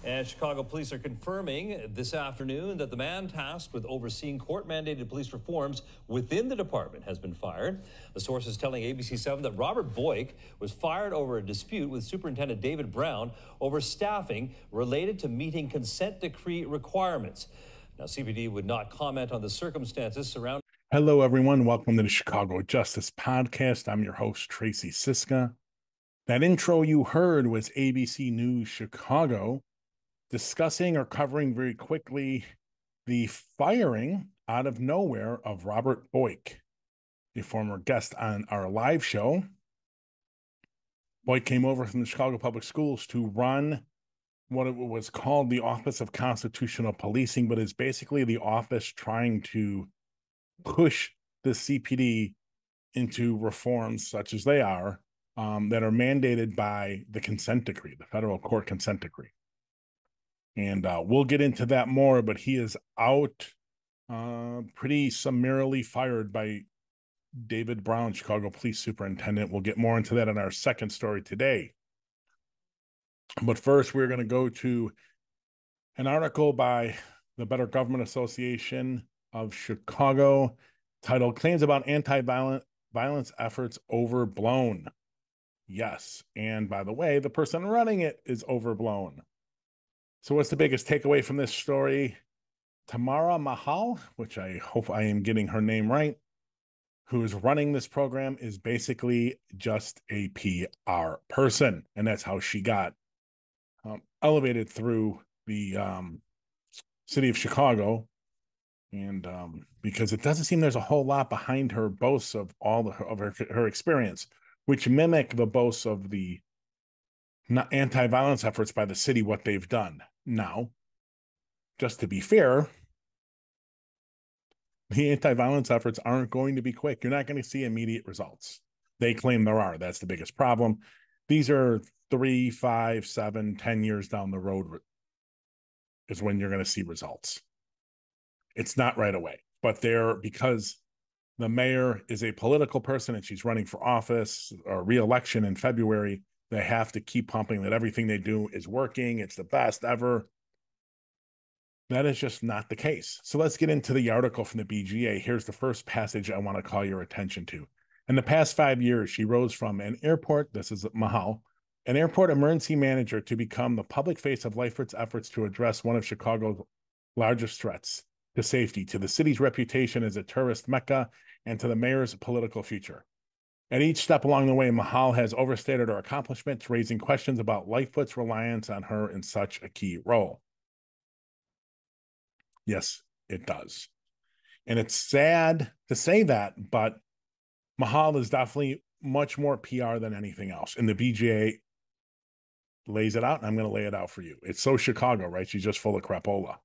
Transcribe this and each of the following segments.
And Chicago police are confirming this afternoon that the man tasked with overseeing court-mandated police reforms within the department has been fired. The source is telling ABC7 that Robert Boik was fired over a dispute with Superintendent David Brown over staffing related to meeting consent decree requirements. Now, CPD would not comment on the circumstances surrounding. Hello, everyone. Welcome to the Chicago Justice Podcast. I'm your host, Tracy Siska. That intro you heard was ABC News Chicago discussing or covering very quickly the firing out of nowhere of Robert Boik, a former guest on our live show. Boik came over from the Chicago Public Schools to run what it was called the Office of Constitutional Policing, but is basically the office trying to push the CPD into reforms such as they are that are mandated by the consent decree, the federal court consent decree. And we'll get into that more, but he is out pretty summarily fired by David Brown, Chicago Police Superintendent. We'll get more into that in our second story today. But first, we're going to go to an article by the Better Government Association of Chicago titled Claims About Anti-Violence Efforts Overblown. Yes, and by the way, the person running it is overblown. So what's the biggest takeaway from this story? Tamara Mahal, which I hope I am getting her name right, who is running this program, is basically just a PR person. And that's how she got elevated through the city of Chicago. And because it doesn't seem there's a whole lot behind her boasts of all of her experience, which mimic the boasts of the anti-violence efforts by the city, what they've done. Now, just to be fair, the anti-violence efforts aren't going to be quick. You're not going to see immediate results. They claim there are. That's the biggest problem. These are 3, 5, 7, 10 years down the road is when you're going to see results. It's not right away, but because the mayor is a political person and she's running for office or re-election in February, they have to keep pumping that everything they do is working. It's the best ever. That is just not the case. So let's get into the article from the BGA. Here's the first passage I want to call your attention to. In the past 5 years, she rose from an airport, this is Mahal, an airport emergency manager to become the public face of Lightfoot's efforts to address one of Chicago's largest threats to safety, to the city's reputation as a tourist mecca, and to the mayor's political future. At each step along the way, Mahal has overstated her accomplishments, raising questions about Lightfoot's reliance on her in such a key role. Yes, it does. And it's sad to say that, but Mahal is definitely much more PR than anything else. And the BGA lays it out, and I'm going to lay it out for you. It's so Chicago, right? She's just full of crapola.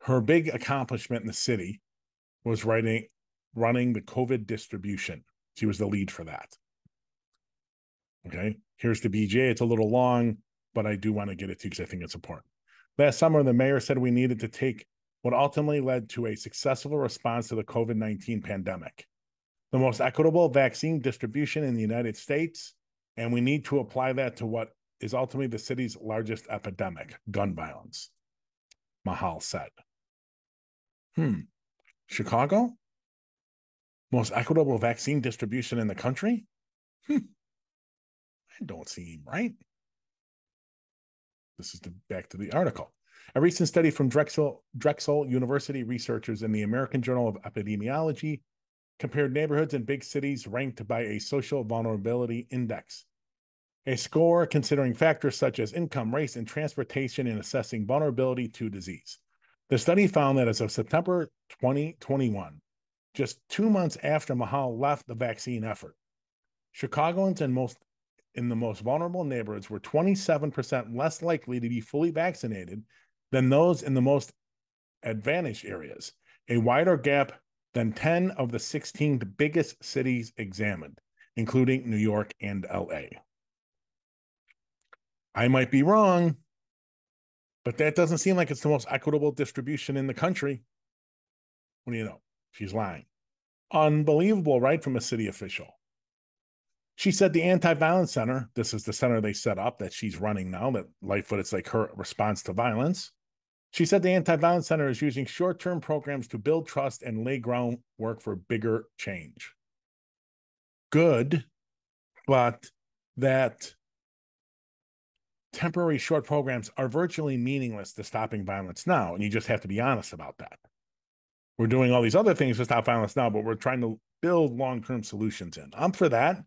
Her big accomplishment in the city was running the COVID distribution. She was the lead for that. Okay, here's the BGA. It's a little long, but I do want to get it to you because I think it's important. Last summer, the mayor said we needed to take what ultimately led to a successful response to the COVID-19 pandemic, the most equitable vaccine distribution in the United States, and we need to apply that to what is ultimately the city's largest epidemic, gun violence, Mahal said. Chicago? Most equitable vaccine distribution in the country? I don't seem right. This is back to the article. A recent study from Drexel University researchers in the American Journal of Epidemiology compared neighborhoods in big cities ranked by a social vulnerability index, a score considering factors such as income, race, and transportation in assessing vulnerability to disease. The study found that as of September 2021, just 2 months after Mahal left the vaccine effort, Chicagoans in the most vulnerable neighborhoods were 27% less likely to be fully vaccinated than those in the most advantaged areas, a wider gap than 10 of the 16 biggest cities examined, including New York and LA. I might be wrong, but that doesn't seem like it's the most equitable distribution in the country. What do you know? She's lying. Unbelievable, right? From a city official. She said the anti-violence center, this is the center they set up that she's running now, that Lightfoot, it's like her response to violence. She said the anti-violence center is using short-term programs to build trust and lay groundwork for bigger change. Good, but that temporary short programs are virtually meaningless to stopping violence now, and you just have to be honest about that. We're doing all these other things to stop violence now, but we're trying to build long-term solutions in. I'm for that,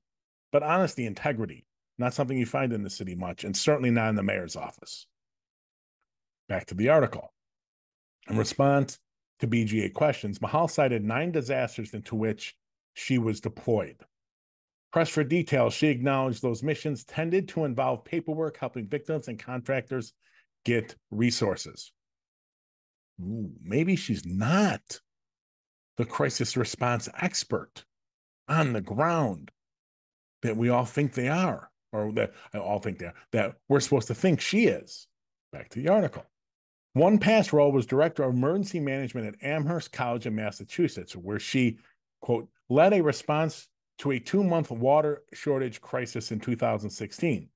but honesty, integrity, not something you find in the city much, and certainly not in the mayor's office. Back to the article. In response to BGA questions, Mahal cited 9 disasters into which she was deployed. Pressed for details, she acknowledged those missions tended to involve paperwork, helping victims and contractors get resources. Ooh, maybe she's not the crisis response expert on the ground that we all think they are, or that I all think they are, that we're supposed to think she is. Back to the article. One past role was director of emergency management at Amherst College in Massachusetts, where she, quote, led a response to a 2-month water shortage crisis in 2016,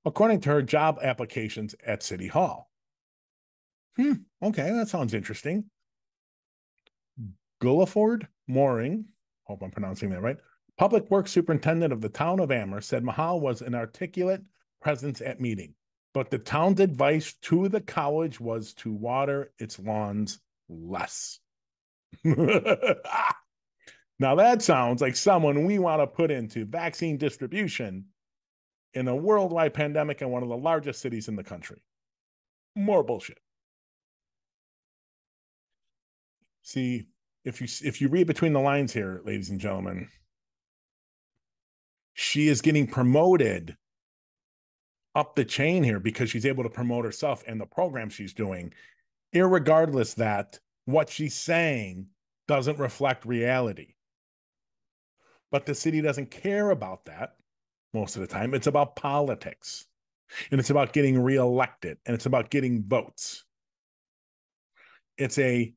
according to her job applications at City Hall. Okay, that sounds interesting. Gulliford Mooring, hope I'm pronouncing that right, Public Works Superintendent of the town of Amherst, said Mahal was an articulate presence at meeting, but the town's advice to the college was to water its lawns less. Now that sounds like someone we want to put into vaccine distribution in a worldwide pandemic in one of the largest cities in the country. More bullshit. See, if you read between the lines here, ladies and gentlemen, she is getting promoted up the chain here because she's able to promote herself and the program she's doing, irregardless that what she's saying doesn't reflect reality. But the city doesn't care about that most of the time. It's about politics, and it's about getting reelected, and it's about getting votes. It's a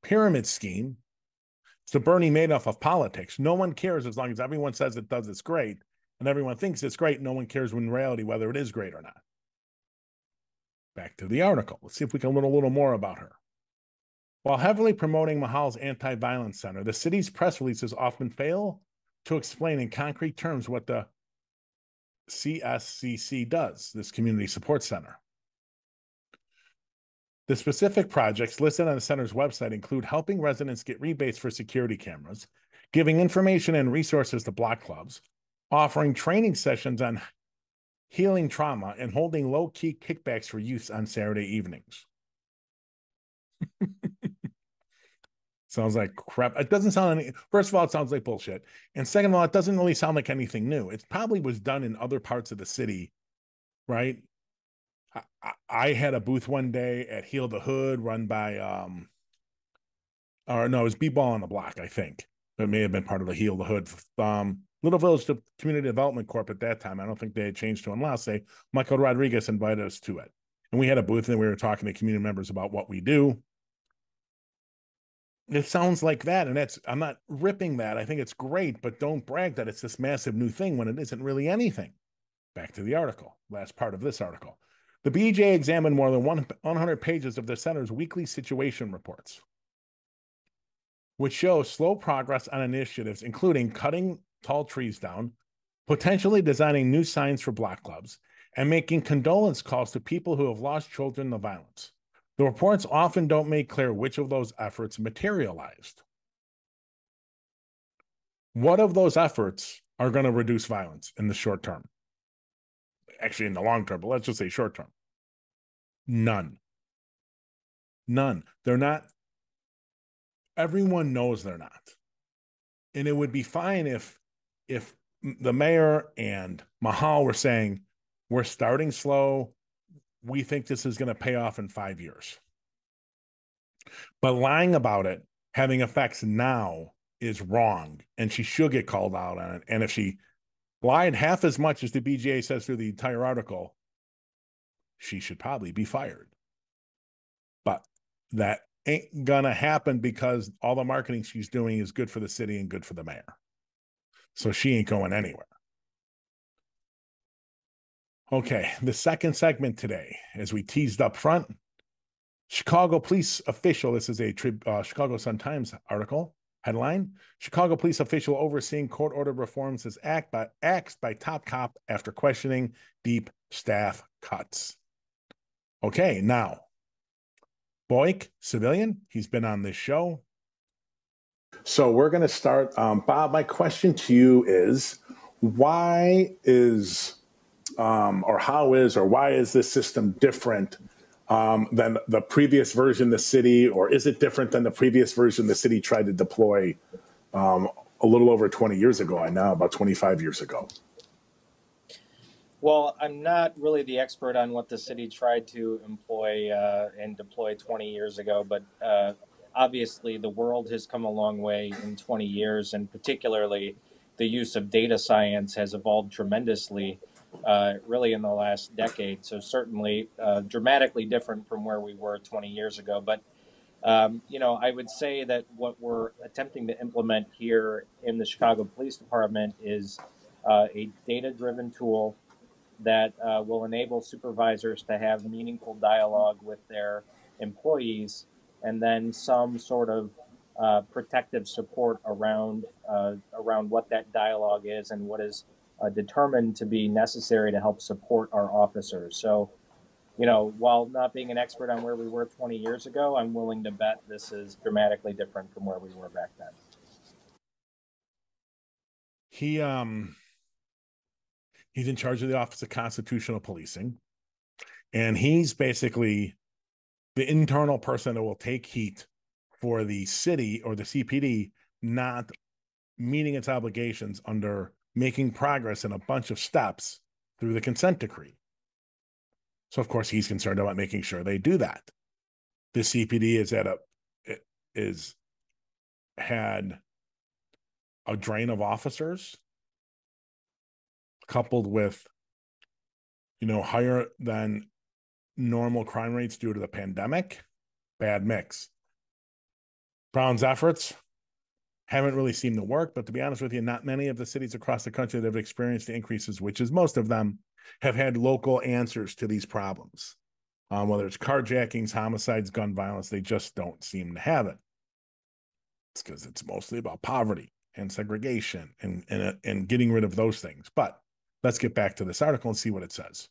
pyramid scheme. It's the Bernie Madoff of politics. No one cares as long as everyone says it does, it's great, and everyone thinks it's great. No one cares in reality whether it is great or not. Back to the article. Let's see if we can learn a little more about her. While heavily promoting Mahal's anti-violence center, the city's press releases often fail to explain in concrete terms what the CSCC does, this community support center. The specific projects listed on the center's website include helping residents get rebates for security cameras, giving information and resources to block clubs, offering training sessions on healing trauma, and holding low-key kickbacks for youth on Saturday evenings. Sounds like crap. It doesn't sound any, first of all, it sounds like bullshit. And second of all, it doesn't really sound like anything new. It probably was done in other parts of the city, right? I had a booth one day at Heal the Hood run by, or no, it was B-Ball on the Block, I think. It may have been part of the Heal the Hood. Little Village Community Development Corp at that time. I don't think they had changed to it unless Michael Rodriguez invited us to it. And we had a booth and we were talking to community members about what we do. It sounds like that, and I'm not ripping that. I think it's great, but don't brag that it's this massive new thing when it isn't really anything. Back to the article, last part of this article. The BJ examined more than 100 pages of the center's weekly situation reports, which show slow progress on initiatives, including cutting tall trees down, potentially designing new signs for block clubs, and making condolence calls to people who have lost children to violence. The reports often don't make clear which of those efforts materialized. What of those efforts are going to reduce violence in the short term? Actually, in the long term, but let's just say short term. None. They're not. Everyone knows they're not. And it would be fine if the mayor and Mahal were saying, we're starting slow, we think this is going to pay off in 5 years. But lying about it, having effects now, is wrong, and she should get called out on it. And if she lied half as much as the BGA says through the entire article, she should probably be fired. But that ain't gonna happen because all the marketing she's doing is good for the city and good for the mayor. So she ain't going anywhere. Okay, the second segment today, as we teased up front, Chicago police official, this is a Chicago Sun-Times article, headline, Chicago police official overseeing court-ordered reforms is axed by top cop after questioning deep staff cuts. Okay, now, Boik, civilian, he's been on this show. So we're going to start. Bob, my question to you is, why is, why is this system different than the previous version the city, or is it different than the previous version the city tried to deploy a little over 20 years ago, I know, about 25 years ago? Well, I'm not really the expert on what the city tried to employ and deploy 20 years ago, but obviously the world has come a long way in 20 years, and particularly the use of data science has evolved tremendously really in the last decade. So certainly dramatically different from where we were 20 years ago. But, I would say that what we're attempting to implement here in the Chicago Police Department is a data-driven tool that will enable supervisors to have meaningful dialogue with their employees, and then some sort of protective support around what that dialogue is and what is determined to be necessary to help support our officers. So, while not being an expert on where we were 20 years ago, I'm willing to bet this is dramatically different from where we were back then. He's in charge of the Office of Constitutional Policing, and he's basically the internal person that will take heat for the city or the CPD not meeting its obligations under making progress in a bunch of steps through the consent decree. So, of course, he's concerned about making sure they do that. The CPD had a drain of officers coupled with, higher than normal crime rates due to the pandemic. Bad mix. Brown's efforts haven't really seemed to work, but to be honest with you, not many of the cities across the country that have experienced the increases, which is most of them, have had local answers to these problems. Whether it's carjackings, homicides, gun violence, they just don't seem to have it. It's because it's mostly about poverty and segregation and getting rid of those things. But let's get back to this article and see what it says.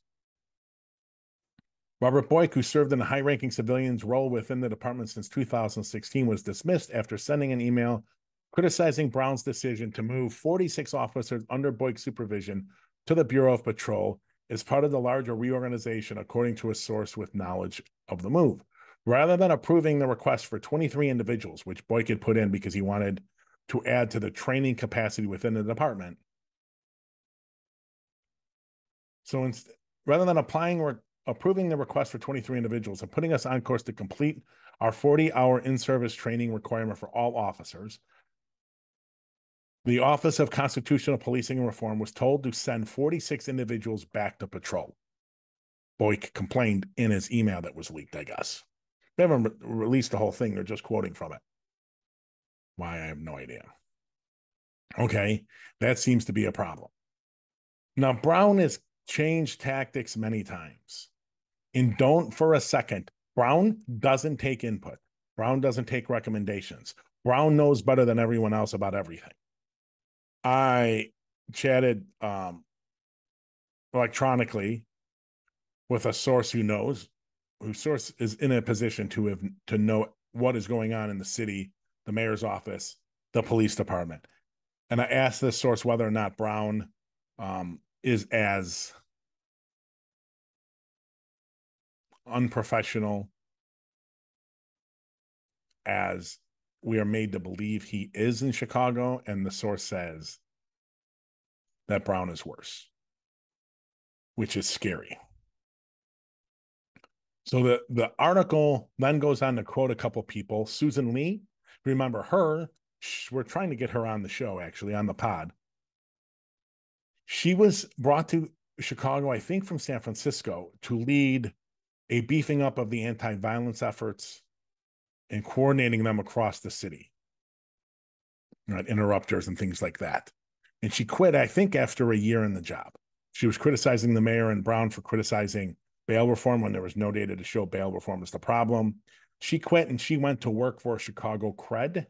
Robert Boik, who served in a high-ranking civilian's role within the department since 2016, was dismissed after sending an email criticizing Brown's decision to move 46 officers under Boik's supervision to the Bureau of Patrol as part of the larger reorganization, according to a source with knowledge of the move. Rather than approving the request for 23 individuals, which Boik had put in because he wanted to add to the training capacity within the department. So rather than approving the request for 23 individuals and putting us on course to complete our 40-hour in-service training requirement for all officers, the Office of Constitutional Policing and Reform was told to send 46 individuals back to patrol. Boik complained in his email that was leaked, I guess. They haven't released the whole thing. They're just quoting from it. Why, I have no idea. Okay, that seems to be a problem. Now, Brown has changed tactics many times. And don't for a second, Brown doesn't take input. Brown doesn't take recommendations. Brown knows better than everyone else about everything. I chatted electronically with a source whose source is in a position to know what is going on in the city, the mayor's office, the police department. And I asked this source whether or not Brown is as unprofessional as we are made to believe he is in Chicago, and the source says that Brown is worse, which is scary. So the article then goes on to quote a couple people. Susan Lee, remember her, we're trying to get her on the show, actually, on the pod. She was brought to Chicago, I think, from San Francisco to lead a beefing up of the anti-violence efforts and coordinating them across the city, right? Interrupters and things like that. And she quit, I think, after a year in the job. She was criticizing the mayor and Brown for criticizing bail reform when there was no data to show bail reform was the problem. She quit and she went to work for Chicago CRED,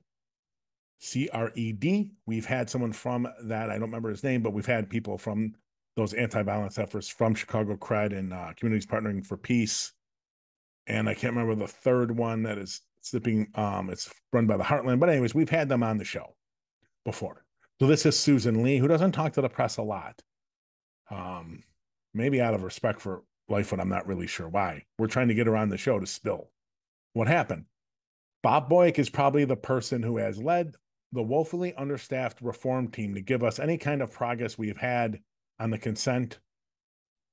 CRED. We've had someone from that. I don't remember his name, but we've had people from those anti-violence efforts from Chicago CRED and Communities Partnering for Peace. And I can't remember the third one that is slipping. It's run by the Heartland. But anyways, we've had them on the show before. So this is Susan Lee, who doesn't talk to the press a lot. Maybe out of respect for Lightfoot, I'm not really sure why. We're trying to get her on the show to spill what happened. Bob Boik is probably the person who has led the woefully understaffed reform team to give us any kind of progress we've had on the consent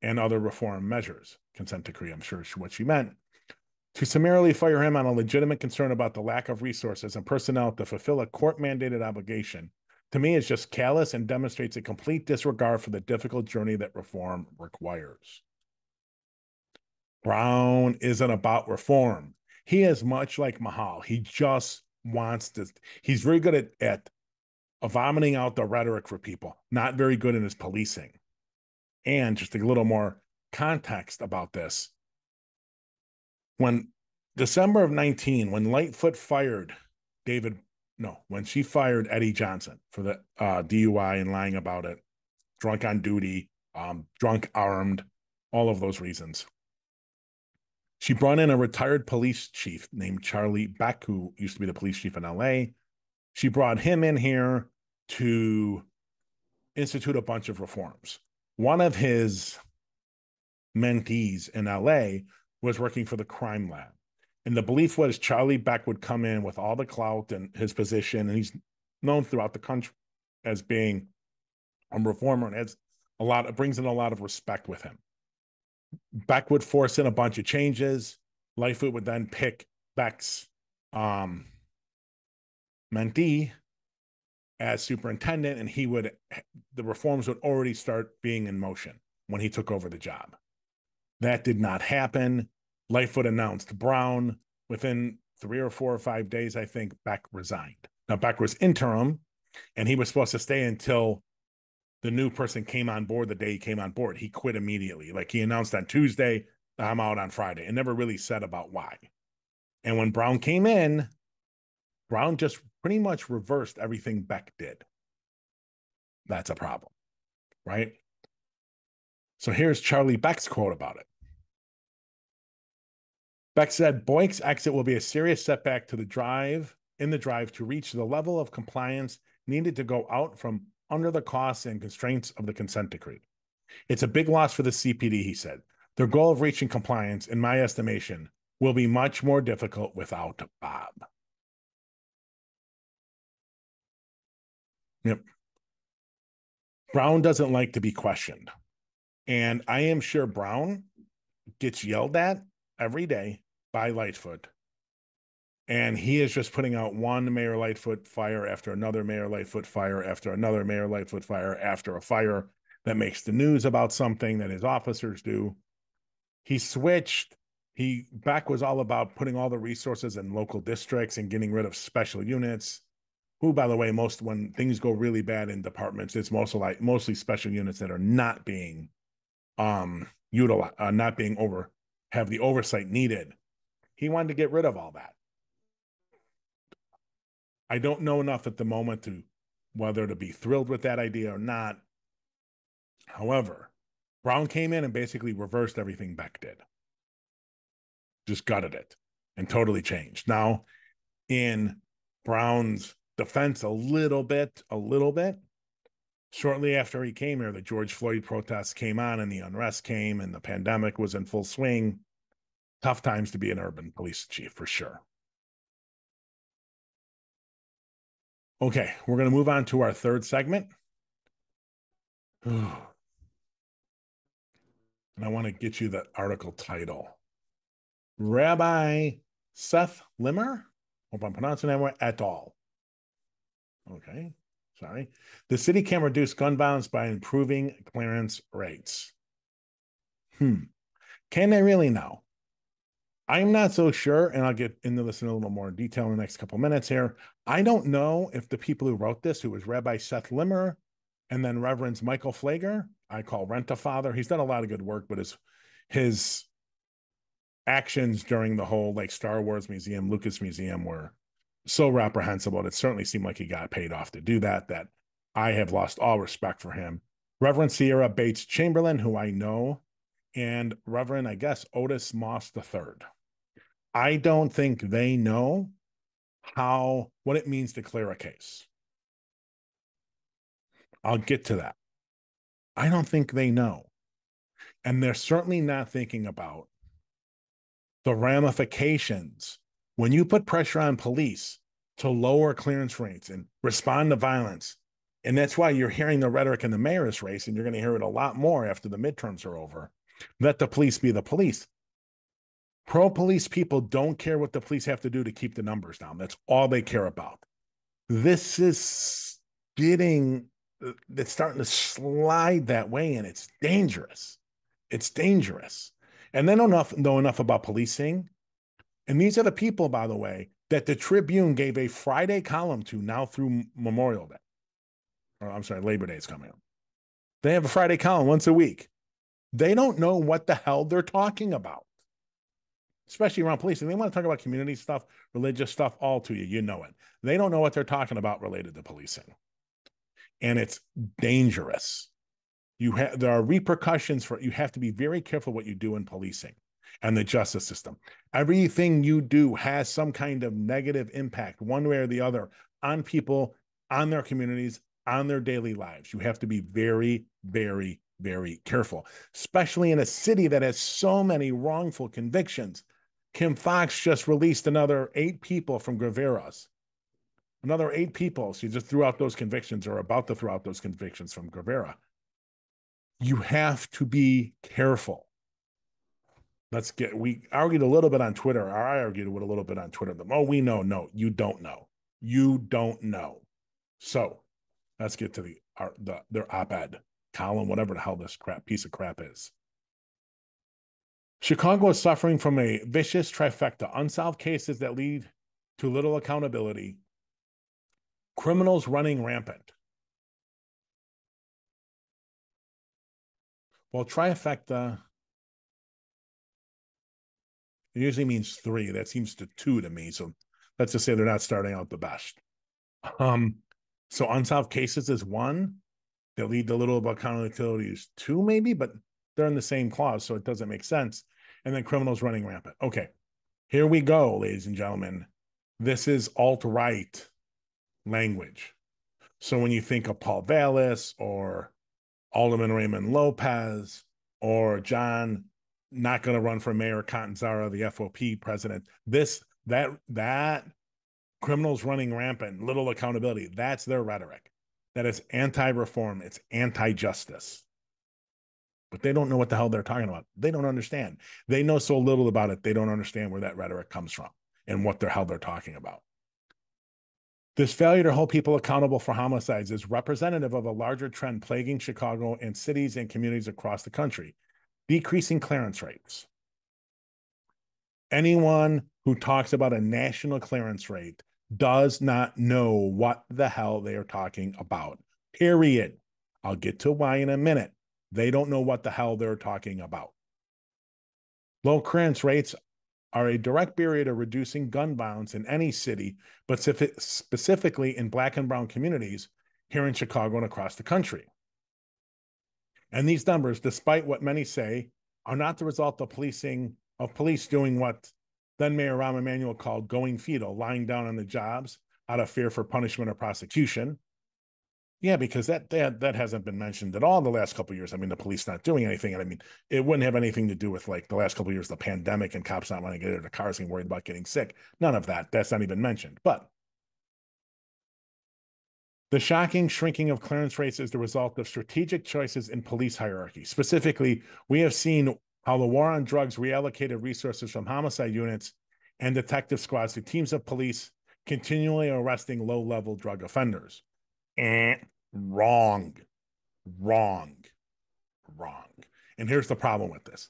and other reform measures. Consent decree, I'm sure is what she meant. To summarily fire him on a legitimate concern about the lack of resources and personnel to fulfill a court-mandated obligation, to me, is just callous and demonstrates a complete disregard for the difficult journey that reform requires. Brown isn't about reform. He is much like Mahal. He just wants to, he's very good at vomiting out the rhetoric for people, not very good in his policing. And just a little more context about this. When December of 19, when Lightfoot fired when she fired Eddie Johnson for the DUI and lying about it, drunk on duty, drunk armed, all of those reasons. She brought in a retired police chief named Charlie Beck, who used to be the police chief in LA. She brought him in here to institute a bunch of reforms. One of his mentees in LA was working for the crime lab. And the belief was Charlie Beck would come in with all the clout and his position, and he's known throughout the country as being a reformer and it brings in a lot of respect with him. Beck would force in a bunch of changes. Lightfoot would then pick Beck's mentee as superintendent, and the reforms would already start being in motion when he took over the job. That did not happen. Lightfoot announced Brown. Within 3 or 4 or 5 days, I think, Beck resigned. Now, Beck was interim, and he was supposed to stay until the new person came on board. The day he came on board, he quit immediately. Like, he announced on Tuesday, I'm out on Friday, and never really said about why. And when Brown came in, Brown just pretty much reversed everything Beck did. That's a problem, right? So here's Charlie Beck's quote about it. Beck said, Boik's exit will be a serious setback to the drive to reach the level of compliance needed to go out from under the costs and constraints of the consent decree. It's a big loss for the CPD, he said. Their goal of reaching compliance, in my estimation, will be much more difficult without Bob. Yep. Brown doesn't like to be questioned. And I am sure Brown gets yelled at every day by Lightfoot. And he is just putting out one Mayor Lightfoot fire after another Mayor Lightfoot fire after another Mayor Lightfoot fire after a fire that makes the news about something that his officers do. He switched. Beck was all about putting all the resources in local districts and getting rid of special units, who, by the way, when things go really bad in departments, it's mostly special units that are not being utilized, have the oversight needed. He wanted to get rid of all that. I don't know enough at the moment whether to be thrilled with that idea or not. However, Brown came in and basically reversed everything Beck did. Just gutted it and totally changed. Now, in Brown's defense, a little bit, shortly after he came here, the George Floyd protests came on and the unrest came and the pandemic was in full swing. Tough times to be an urban police chief, for sure. Okay, we're going to move on to our third segment. And I want to get you the article title. Rabbi Seth Limmer, hope I'm pronouncing that right, et al. Okay, sorry. The city can reduce gun violence by improving clearance rates. Can they really now? I'm not so sure, and I'll get into this in a little more detail in the next couple minutes here. I don't know if the people who wrote this, who was Rabbi Seth Limmer And then Reverend Michael Flager, I call Rent-A-Father. He's done a lot of good work, but his actions during the whole like Star Wars Museum, Lucas Museum were so reprehensible. And it certainly seemed like he got paid off to do that, that I have lost all respect for him. Reverend Sierra Bates Chamberlain, who I know, and Reverend, I guess, Otis Moss III. I don't think they know what it means to clear a case. I'll get to that. I don't think they know. And they're certainly not thinking about the ramifications when you put pressure on police to lower clearance rates and respond to violence. And that's why you're hearing the rhetoric in the mayor's race, and you're going to hear it a lot more after the midterms are over. Let the police be the police. Pro-police people don't care what the police have to do to keep the numbers down. That's all they care about. This is it's starting to slide that way, and it's dangerous. It's dangerous. And they don't know enough about policing. And these are the people, by the way, that the Tribune gave a Friday column to now through Memorial Day. Or I'm sorry, Labor Day is coming up. They have a Friday column once a week. They don't know what the hell they're talking about, especially around policing. They want to talk about community stuff, religious stuff, all to you. You know it. They don't know what they're talking about related to policing. And it's dangerous. There are repercussions for, you have to be very careful what you do in policing and the justice system. Everything you do has some kind of negative impact, one way or the other, on people, on their communities, on their daily lives. You have to be very, very, very careful, especially in a city that has so many wrongful convictions. Kim Foxx just released another 8 people from Graveras. Another 8 people. She just threw out those convictions, or about to throw out those convictions from Gravera. You have to be careful. We argued a little bit on Twitter, or I argued a little bit on Twitter. Oh, we know. No, you don't know. You don't know. So let's get to their op-ed column, whatever the hell this piece of crap is. Chicago is suffering from a vicious trifecta: unsolved cases that lead to little accountability, criminals running rampant. Well, trifecta, it usually means 3. That seems to 2 to me. So let's just say they're not starting out the best. So unsolved cases is 1. That lead to little accountability is 2, maybe, but they're in the same clause, so it doesn't make sense. And then criminals running rampant. Okay, here we go, ladies and gentlemen. This is alt-right language. So when you think of Paul Vallis or Alderman Raymond Lopez or John, not going to run for mayor, Catanzara, the FOP president, that criminals running rampant, little accountability, that's their rhetoric. That is anti-reform. It's anti-justice. But they don't know what the hell they're talking about. They don't understand. They know so little about it, they don't understand where that rhetoric comes from and what the hell they're talking about. This failure to hold people accountable for homicides is representative of a larger trend plaguing Chicago and cities and communities across the country: decreasing clearance rates. Anyone who talks about a national clearance rate does not know what the hell they are talking about, period. I'll get to why in a minute. They don't know what the hell they're talking about. Low clearance rates are a direct barrier to reducing gun violence in any city, but specifically in Black and brown communities here in Chicago and across the country. And these numbers, despite what many say, are not the result of police doing what then Mayor Rahm Emanuel called going fetal, lying down on the jobs out of fear for punishment or prosecution. Yeah, because that hasn't been mentioned at all the last couple of years. I mean, the police not doing anything. And I mean, it wouldn't have anything to do with like the last couple of years, the pandemic and cops not wanting to get into their cars and worried about getting sick. None of that. That's not even mentioned. But the shocking shrinking of clearance rates is the result of strategic choices in police hierarchy. Specifically, we have seen how the war on drugs reallocated resources from homicide units and detective squads to teams of police, continually arresting low-level drug offenders. Wrong. And here's the problem with this.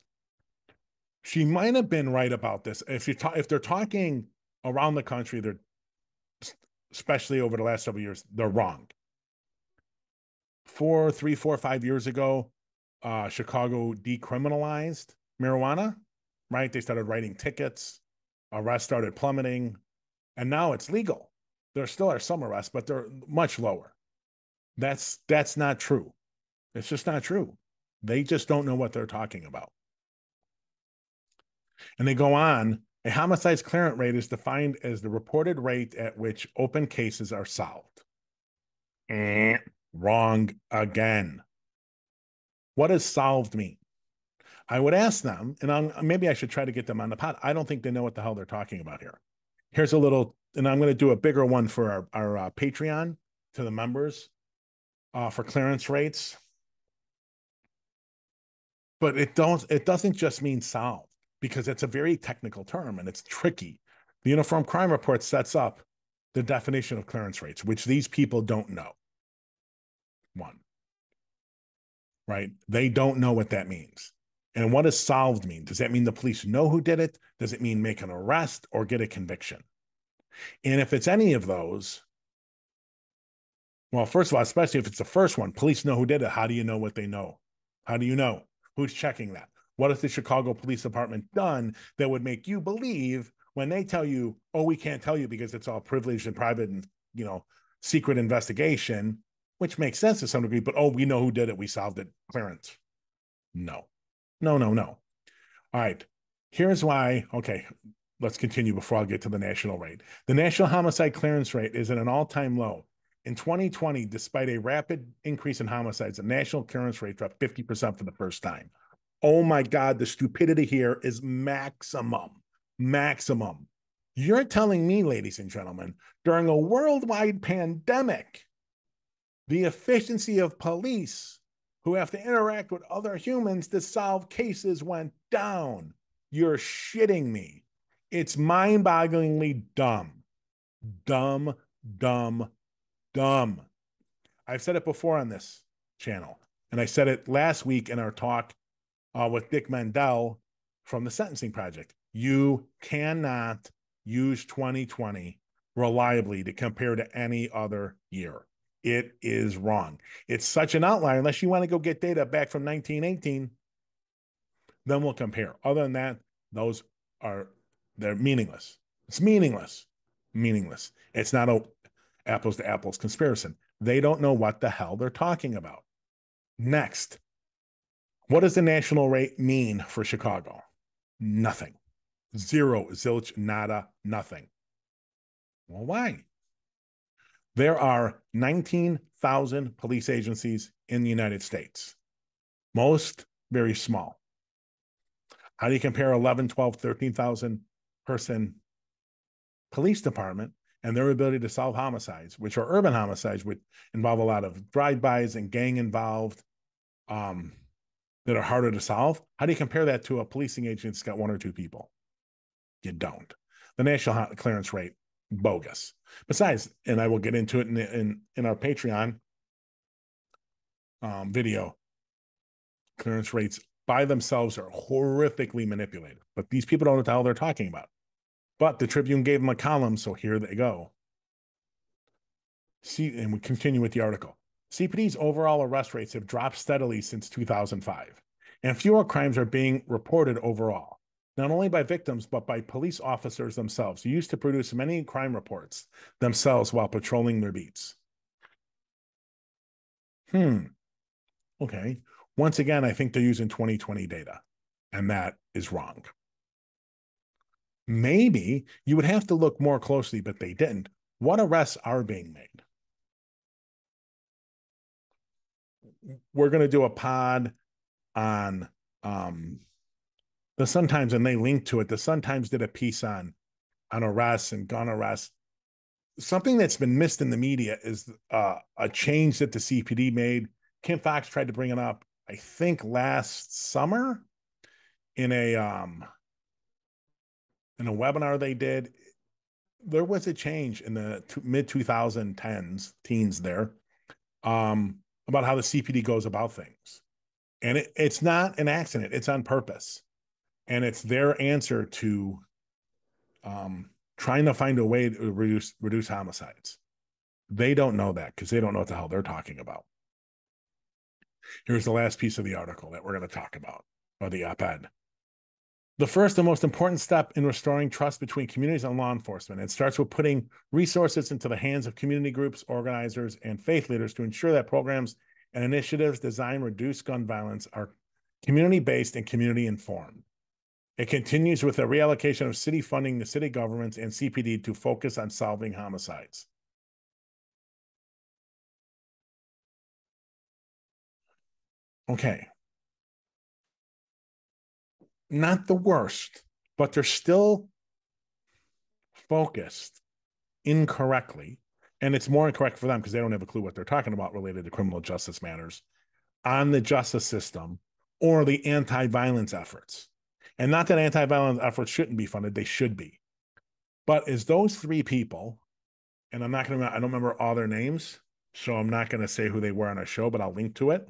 She might have been right about this. If they're talking around the country, especially over the last several years, they're wrong. 3, 4, 5 years ago, Chicago decriminalized marijuana, right? They started writing tickets, arrests started plummeting, and now it's legal. There still are some arrests, but they're much lower. That's not true. It's just not true. They just don't know what they're talking about. And they go on, a homicide's clearance rate is defined as the reported rate at which open cases are solved. Wrong again. What does solved mean? I would ask them, and maybe I should try to get them on the pod. I don't think they know what the hell they're talking about here. Here's a little, and I'm going to do a bigger one for our Patreon to the members for clearance rates. But it doesn't just mean solved, because it's a very technical term and it's tricky. The Uniform Crime Report sets up the definition of clearance rates, which these people don't know. One, right? They don't know what that means. And what does solved mean? Does that mean the police know who did it? Does it mean make an arrest or get a conviction? And if it's any of those, well, first of all, especially if it's the first one, police know who did it. How do you know what they know? How do you know? Who's checking that? What has the Chicago Police Department done that would make you believe when they tell you, oh, we can't tell you because it's all privileged and private and, secret investigation, which makes sense to some degree, but, oh, we know who did it. We solved it. Clearance. No. All right. Here's why. Okay. Let's continue before I get to the national rate. The national homicide clearance rate is at an all-time low. In 2020, despite a rapid increase in homicides, the national clearance rate dropped 50% for the first time. Oh my God, the stupidity here is maximum. You're telling me, ladies and gentlemen, during a worldwide pandemic, the efficiency of police who have to interact with other humans to solve cases went down. You're shitting me. It's mind-bogglingly dumb. Dumb. I've said it before on this channel, and I said it last week in our talk with Dick Mandel from the Sentencing Project. You cannot use 2020 reliably to compare to any other year. It is wrong. It's such an outlier. Unless you want to go get data back from 1918, then we'll compare. Other than that, they're meaningless. It's meaningless. It's not a apples to apples comparison. They don't know what the hell they're talking about. Next, what does the national rate mean for Chicago? Nothing. Zero, zilch, nada, nothing. Well, why? There are 19,000 police agencies in the United States. Most very small. How do you compare 11, 12, 13,000 person police department and their ability to solve homicides, which are urban homicides, which involve a lot of drive-bys and gang involved, that are harder to solve? How do you compare that to a policing agent that's got 1 or 2 people? You don't. The national clearance rate, bogus. Besides, and I will get into it in our Patreon video, clearance rates by themselves are horrifically manipulated. But these people don't know what the hell they're talking about. But the Tribune gave them a column, so here they go. See, and we continue with the article. CPD's overall arrest rates have dropped steadily since 2005, and fewer crimes are being reported overall, not only by victims, but by police officers themselves, who used to produce many crime reports themselves while patrolling their beats. Okay. Once again, I think they're using 2020 data, and that is wrong. Maybe you would have to look more closely, but they didn't. What arrests are being made? We're going to do a pod on the Sun-Times, and they linked to it. The Sun-Times did a piece on arrests and gun arrests. Something that's been missed in the media is a change that the CPD made. Kim Fox tried to bring it up, I think, last summer in a webinar they did. There was a change in the mid-2010s, teens there, about how the CPD goes about things. And it's not an accident. It's on purpose. And it's their answer to trying to find a way to reduce homicides. They don't know that because they don't know what the hell they're talking about. Here's the last piece of the article that we're going to talk about, or the op-ed. The first and most important step in restoring trust between communities and law enforcement. It starts with putting resources into the hands of community groups, organizers, and faith leaders to ensure that programs and initiatives designed to reduce gun violence are community-based and community-informed. It continues with a reallocation of city funding to city governments and CPD to focus on solving homicides. Okay. Not the worst, but they're still focused incorrectly. And it's more incorrect for them because they don't have a clue what they're talking about related to criminal justice matters on the justice system or the anti-violence efforts. And not that anti-violence efforts shouldn't be funded, they should be. But as those three people, and I don't remember all their names, so I'm not going to say who they were on our show, but I'll link to it.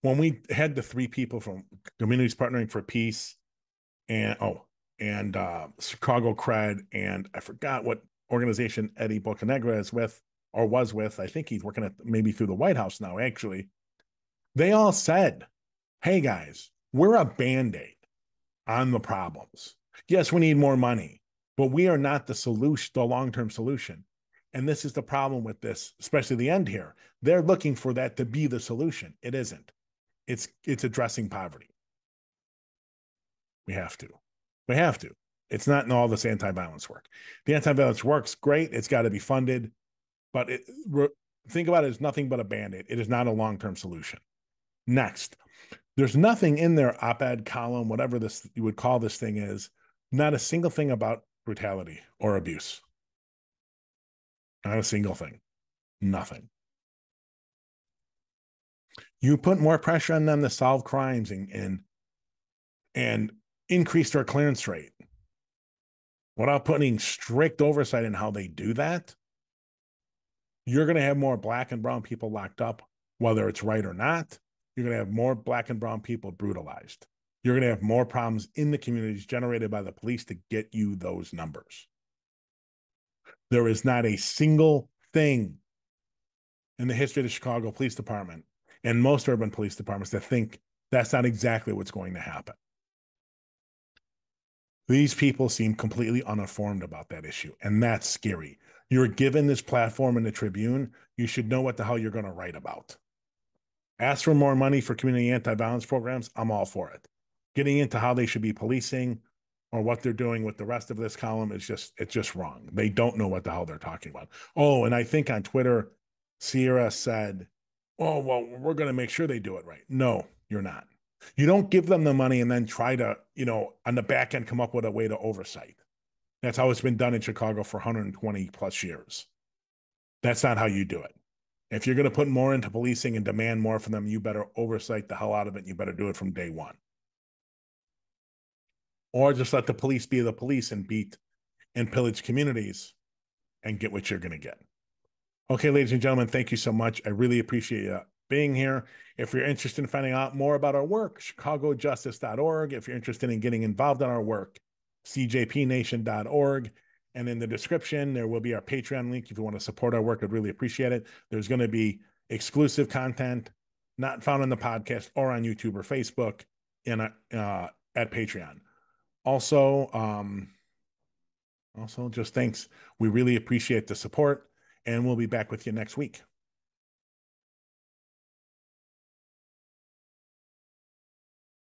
When we had the three people from Communities Partnering for Peace and Chicago Cred, and I forgot what organization Eddie Bocanegra is with or was with. I think he's working at maybe through the White House now, actually. They all said, hey guys, we're a Band-Aid on the problems. Yes, we need more money, but we are not the solution, the long-term solution. And this is the problem with this, especially the end here. They're looking for that to be the solution. It isn't. It's addressing poverty. We have to. It's not in all this anti-violence work. The anti-violence work's great. It's got to be funded, but think about it as nothing but a Band-Aid. It is not a long-term solution. Next, there's nothing in their op-ed column, whatever this you would call this thing is, not a single thing about brutality or abuse. Not a single thing. Nothing. You put more pressure on them to solve crimes and increase their clearance rate without putting strict oversight in how they do that, you're going to have more black and brown people locked up, whether it's right or not. You're going to have more black and brown people brutalized. You're going to have more problems in the communities generated by the police to get you those numbers. There is not a single thing in the history of the Chicago Police Department and most urban police departments that think that's not exactly what's going to happen. These people seem completely uninformed about that issue, and that's scary. You're given this platform in the Tribune, you should know what the hell you're going to write about. Ask for more money for community anti-violence programs, I'm all for it. Getting into how they should be policing or what they're doing with the rest of this column is it's just wrong. They don't know what the hell they're talking about. Oh, and I think on Twitter, Sierra said, oh, well, we're going to make sure they do it right. No, you're not. You don't give them the money and then try to, on the back end, come up with a way to oversight. That's how it's been done in Chicago for 120 plus years. That's not how you do it. If you're going to put more into policing and demand more from them, you better oversight the hell out of it. And you better do it from day one. Or just let the police be the police and beat and pillage communities and get what you're going to get. Okay, ladies and gentlemen, thank you so much. I really appreciate you being here. If you're interested in finding out more about our work, chicagojustice.org. If you're interested in getting involved in our work, cjpnation.org. And in the description, there will be our Patreon link. If you want to support our work, I'd really appreciate it. There's going to be exclusive content not found on the podcast or on YouTube or Facebook at Patreon. Also, just thanks. We really appreciate the support, and we'll be back with you next week.